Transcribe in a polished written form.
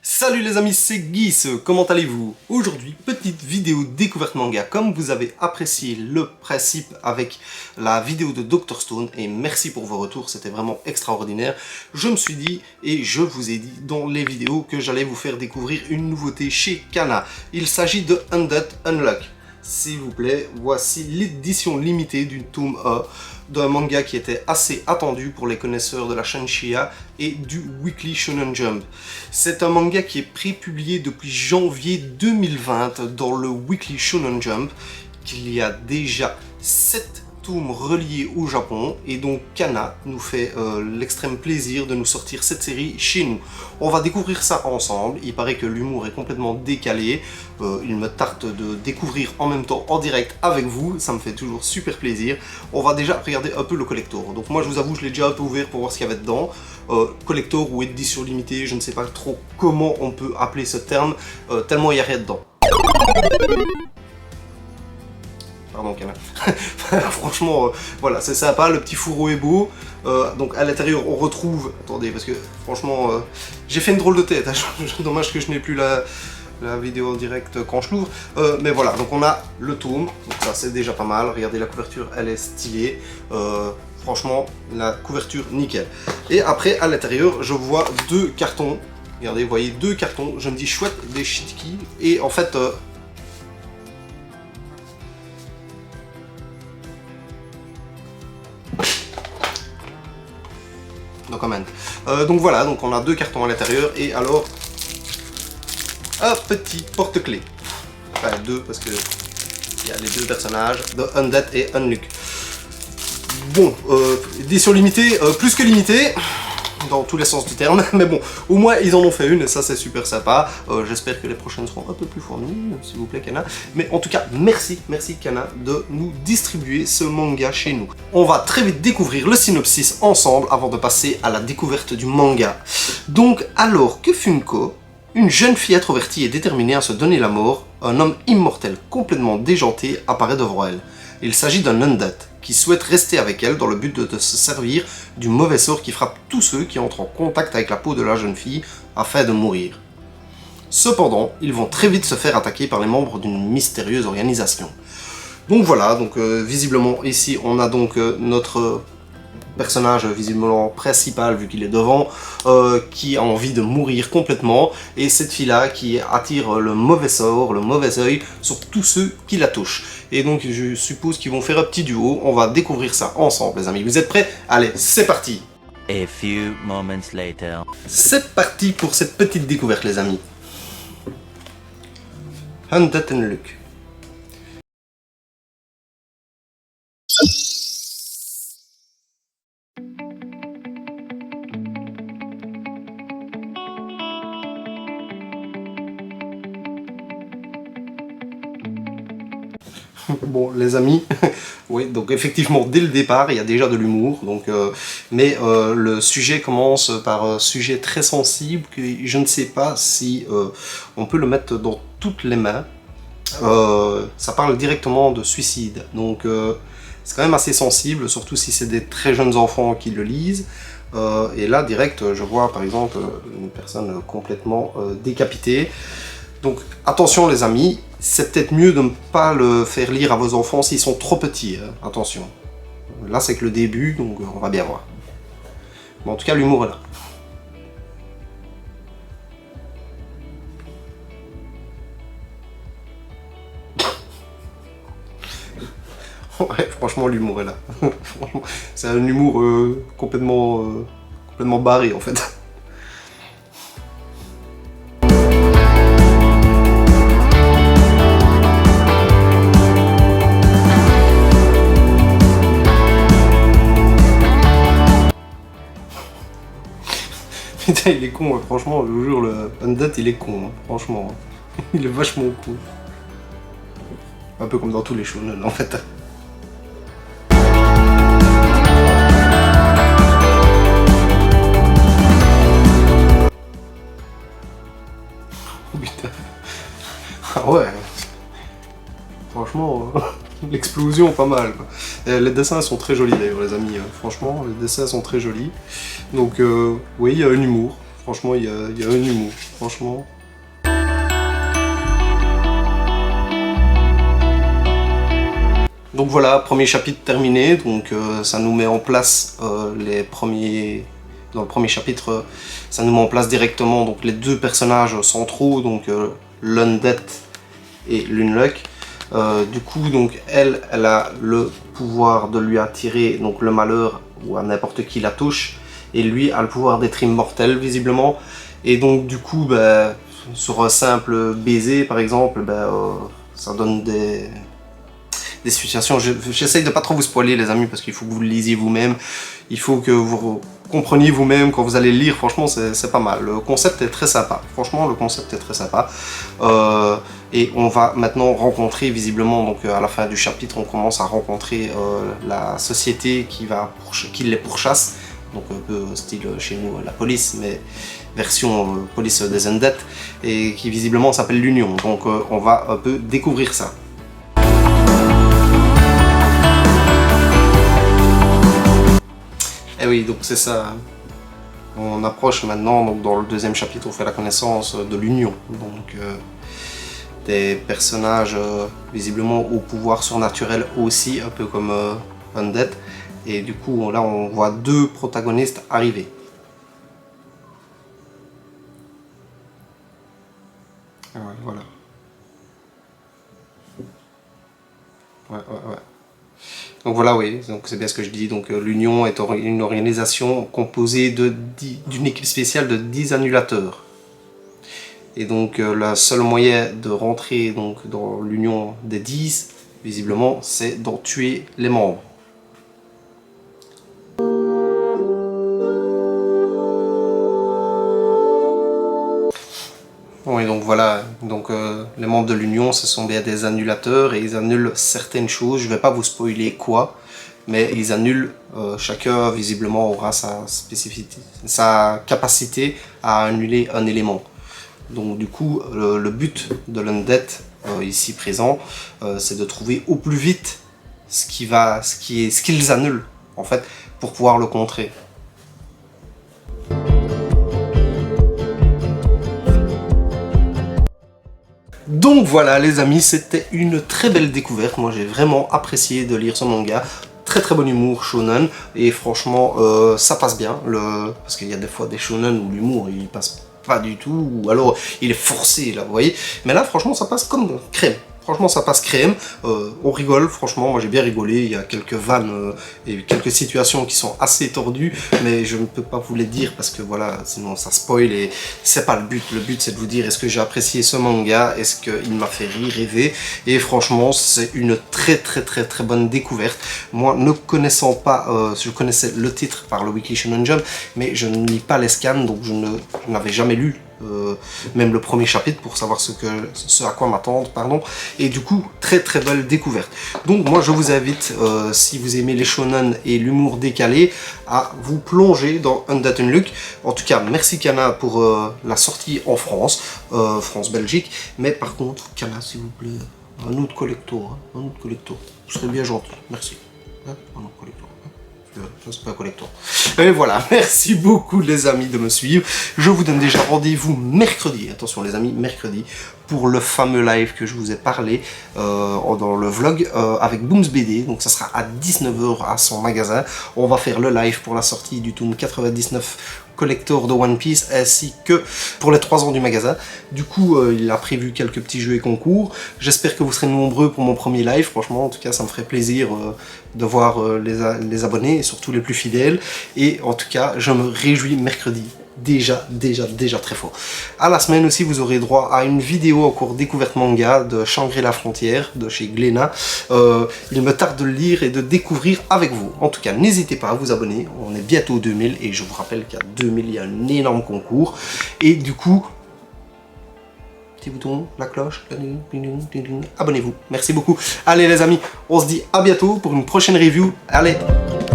Salut les amis, c'est Guis, comment allez-vous? Aujourd'hui, petite vidéo découverte manga. Comme vous avez apprécié le principe avec la vidéo de Dr Stone, et merci pour vos retours, c'était vraiment extraordinaire, je me suis dit, et je vous ai dit dans les vidéos, que j'allais vous faire découvrir une nouveauté chez Kana. Il s'agit de Undead Unluck. S'il vous plaît, voici l'édition limitée d'une tome 1 d'un manga qui était assez attendu pour les connaisseurs de la Shueisha et du Weekly Shonen Jump. C'est un manga qui est prépublié depuis janvier 2020 dans le Weekly Shonen Jump, qu'il y a déjà 7 tomes reliés au Japon, et donc Kana nous fait l'extrême plaisir de nous sortir cette série chez nous. On va découvrir ça ensemble, il paraît que l'humour est complètement décalé, il me tarte de découvrir en même temps en direct avec vous, ça me fait toujours super plaisir. On va déjà regarder un peu le collector, donc moi je vous avoue je l'ai déjà un peu ouvert pour voir ce qu'il y avait dedans. Collector ou édition limitée, je ne sais pas trop comment on peut appeler ce terme, tellement il n'y a rien dedans. Pardon, Kana. Franchement, voilà, c'est sympa, le petit fourreau est beau. Donc à l'intérieur, on retrouve... Attendez, parce que franchement, j'ai fait une drôle de tête. Hein. Dommage que je n'ai plus la vidéo en direct quand je l'ouvre. Mais voilà, donc on a le tome. Donc ça, c'est déjà pas mal. Regardez, la couverture, elle est stylée. Franchement, la couverture, nickel. Et après, à l'intérieur, je vois deux cartons. Regardez, vous voyez, deux cartons. Je me dis, chouette, des shitki. Et en fait... donc voilà, donc on a deux cartons à l'intérieur et alors un petit porte-clés. Enfin deux parce que il y a les deux personnages de Undead et Unluck. Bon, édition limitée, plus que limitée, dans tous les sens du terme, mais bon, au moins ils en ont fait une et ça c'est super sympa. J'espère que les prochaines seront un peu plus fournies, s'il vous plaît Kana. Mais en tout cas, merci Kana de nous distribuer ce manga chez nous. On va très vite découvrir le synopsis ensemble avant de passer à la découverte du manga. Donc, alors que Funko, une jeune fille introvertie et déterminée à se donner la mort, un homme immortel complètement déjanté apparaît devant elle. Il s'agit d'un Undead qui souhaite rester avec elle dans le but de se servir du mauvais sort qui frappe tous ceux qui entrent en contact avec la peau de la jeune fille afin de mourir. Cependant, ils vont très vite se faire attaquer par les membres d'une mystérieuse organisation. Donc voilà, donc visiblement ici on a donc notre personnage visiblement principal vu qu'il est devant, qui a envie de mourir complètement, et cette fille-là qui attire le mauvais sort, le mauvais œil sur tous ceux qui la touchent. Et donc je suppose qu'ils vont faire un petit duo, on va découvrir ça ensemble les amis. Vous êtes prêts? Allez, c'est parti! A few moments later. C'est parti pour cette petite découverte les amis. Undead Unluck. Bon les amis, oui donc effectivement dès le départ il y a déjà de l'humour, donc mais le sujet commence par un sujet très sensible que je ne sais pas si on peut le mettre dans toutes les mains. Ça parle directement de suicide, donc c'est quand même assez sensible, surtout si c'est des très jeunes enfants qui le lisent. Et là direct je vois par exemple une personne complètement décapitée. Donc attention les amis, c'est peut-être mieux de ne pas le faire lire à vos enfants s'ils sont trop petits, hein. Attention. Là c'est que le début, donc on va bien voir. Mais en tout cas l'humour est là. Ouais, franchement l'humour est là. C'est un humour complètement barré en fait. Putain, il est con, hein. Franchement, je vous jure, le Undead il est con, hein. Franchement. Il est vachement con. Un peu comme dans tous les shonen en fait. Oh putain. Ah ouais. Franchement, l'explosion pas mal quoi. Les dessins sont très jolis d'ailleurs les amis, franchement les dessins sont très jolis. Donc oui il y a un humour, franchement il y a un humour. franchement. Donc voilà, premier chapitre terminé, donc ça nous met en place les premiers... Dans le premier chapitre, ça nous met en place directement donc, les deux personnages centraux, donc l'Undead et l'Unluck. Du coup, donc, elle a le pouvoir de lui attirer donc, le malheur ou à n'importe qui la touche, et lui a le pouvoir d'être immortel visiblement. Et donc du coup, bah, sur un simple baiser par exemple, bah, ça donne des situations. J'essaye de pas trop vous spoiler les amis, parce qu'il faut que vous le lisiez vous-même, il faut que vous compreniez vous-même quand vous allez le lire. Franchement c'est pas mal, le concept est très sympa, franchement le concept est très sympa. Et on va maintenant rencontrer visiblement, donc à la fin du chapitre on commence à rencontrer la société qui les pourchasse, donc un peu style chez nous la police, mais version police des Undead, et qui visiblement s'appelle l'Union, donc on va un peu découvrir ça. Et oui, donc c'est ça. On approche maintenant, donc dans le deuxième chapitre, on fait la connaissance de l'Union. Donc des personnages visiblement au pouvoir surnaturel aussi, un peu comme Undead. Et du coup, là, on voit deux protagonistes arriver. Ouais, voilà. Ouais. Donc voilà, oui, donc c'est bien ce que je dis. Donc l'Union est une organisation composée d'une équipe spéciale de 10 annulateurs. Et donc le seul moyen de rentrer donc, dans l'Union des 10, visiblement, c'est d'en tuer les membres. Oui, donc voilà, donc les membres de l'Union, ce sont bien des annulateurs et ils annulent certaines choses. Je ne vais pas vous spoiler quoi, mais ils annulent, chacun visiblement aura sa spécificité, sa capacité à annuler un élément. Donc du coup, le but de l'Undead, ici présent, c'est de trouver au plus vite ce qu'ils annulent, en fait, pour pouvoir le contrer. Donc voilà les amis, c'était une très belle découverte. Moi j'ai vraiment apprécié de lire ce manga. Très très bon humour shonen, et franchement ça passe bien, parce qu'il y a des fois des shonen où l'humour il passe pas du tout, ou alors il est forcé là, vous voyez. Mais là franchement ça passe comme crème. Franchement ça passe crème, on rigole, franchement moi j'ai bien rigolé, il y a quelques vannes et quelques situations qui sont assez tordues, mais je ne peux pas vous les dire parce que voilà, sinon ça spoil et c'est pas le but c'est de vous dire est-ce que j'ai apprécié ce manga, est-ce qu'il m'a fait rire, rêver, et franchement c'est une très bonne découverte. Moi ne connaissant pas, je connaissais le titre par le Weekly Shonen Jump, mais je ne lis pas les scans, donc je n'avais jamais lu même le premier chapitre pour savoir ce à quoi m'attendre, pardon, et du coup très belle découverte. Donc moi je vous invite, si vous aimez les shonen et l'humour décalé, à vous plonger dans Undead Unluck. En tout cas merci Kana pour la sortie en France, France-Belgique, mais par contre Kana s'il vous plaît, un autre collector, hein, un autre collector, vous serez bien gentil, merci, hein, un autre collector. C'est pas un collector. Et voilà, merci beaucoup les amis de me suivre. Je vous donne déjà rendez-vous mercredi, attention les amis, mercredi, pour le fameux live que je vous ai parlé dans le vlog avec Booms BD. Donc ça sera à 19 h à son magasin. On va faire le live pour la sortie du tome 99 collector de One Piece, ainsi que pour les 3 ans du magasin. Du coup, il a prévu quelques petits jeux et concours. J'espère que vous serez nombreux pour mon premier live. Franchement, en tout cas, ça me ferait plaisir de voir les abonnés, et surtout les plus fidèles. Et en tout cas, je me réjouis mercredi. Déjà très fort. À la semaine aussi, vous aurez droit à une vidéo encore découverte manga de Shangri-La Frontière, de chez Glénat. Il me tarde de le lire et de découvrir avec vous. En tout cas, n'hésitez pas à vous abonner. On est bientôt 2000 et je vous rappelle qu'à 2000, il y a un énorme concours. Et du coup, petit bouton, la cloche, abonnez-vous. Merci beaucoup. Allez les amis, on se dit à bientôt pour une prochaine review. Allez!